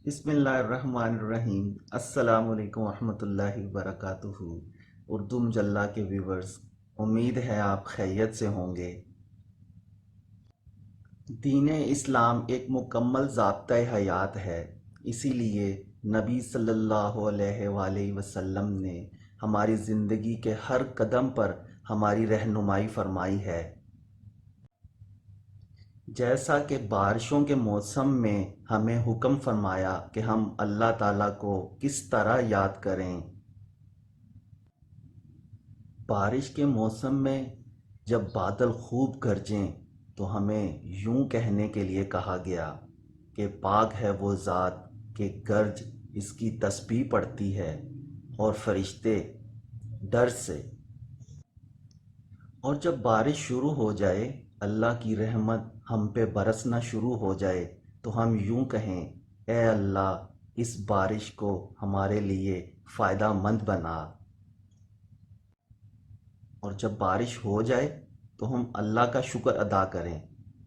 بسم اللہ الرحمن الرحیم۔ السلام علیکم ورحمۃ اللہ وبرکاتہ۔ اردو مجلہ کے ویورز، امید ہے آپ خیریت سے ہوں گے۔ دین اسلام ایک مکمل ضابطۂ حیات ہے، اسی لیے نبی صلی اللہ علیہ وآلہ وسلم نے ہماری زندگی کے ہر قدم پر ہماری رہنمائی فرمائی ہے۔ جیسا کہ بارشوں کے موسم میں ہمیں حکم فرمایا کہ ہم اللہ تعالیٰ کو کس طرح یاد کریں۔ بارش کے موسم میں جب بادل خوب گرجیں تو ہمیں یوں کہنے کے لیے کہا گیا کہ پاک ہے وہ ذات کہ گرج اس کی تسبیح پڑھتی ہے اور فرشتے ڈر سے۔ اور جب بارش شروع ہو جائے، اللہ کی رحمت ہم پہ برسنا شروع ہو جائے تو ہم یوں کہیں، اے اللہ اس بارش کو ہمارے لیے فائدہ مند بنا۔ اور جب بارش ہو جائے تو ہم اللہ کا شکر ادا کریں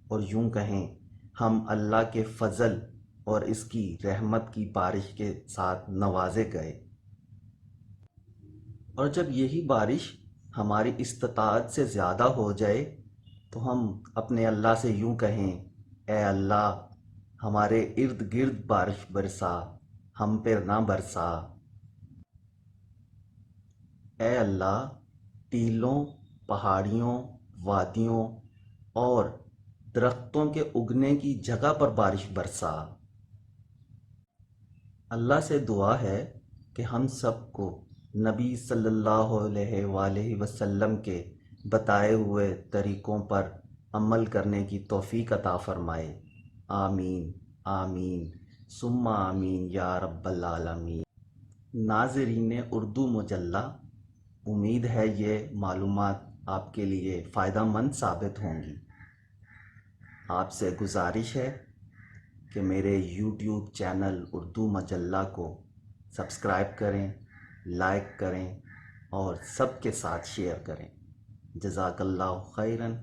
اور یوں کہیں، ہم اللہ کے فضل اور اس کی رحمت کی بارش کے ساتھ نوازے گئے۔ اور جب یہی بارش ہماری استطاعت سے زیادہ ہو جائے تو ہم اپنے اللہ سے یوں کہیں، اے اللہ ہمارے ارد گرد بارش برسا، ہم پہ نہ برسا۔ اے اللہ ٹیلوں، پہاڑیوں، وادیوں اور درختوں کے اگنے کی جگہ پر بارش برسا۔ اللہ سے دعا ہے کہ ہم سب کو نبی صلی اللہ علیہ وآلہ وسلم کے بتائے ہوئے طریقوں پر عمل کرنے کی توفیق عطا فرمائے۔ آمین آمین ثم آمین یا رب العالمین۔ ناظرین اردو مجلہ، امید ہے یہ معلومات آپ کے لیے فائدہ مند ثابت ہوں گی۔ آپ سے گزارش ہے کہ میرے یوٹیوب چینل اردو مجلہ کو سبسکرائب کریں، لائک کریں اور سب کے ساتھ شیئر کریں۔ جزاک اللہ خیراً۔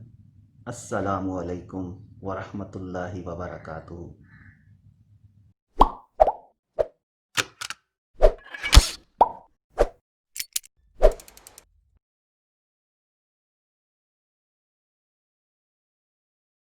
السلام علیکم ورحمۃ اللہ وبرکاتہ۔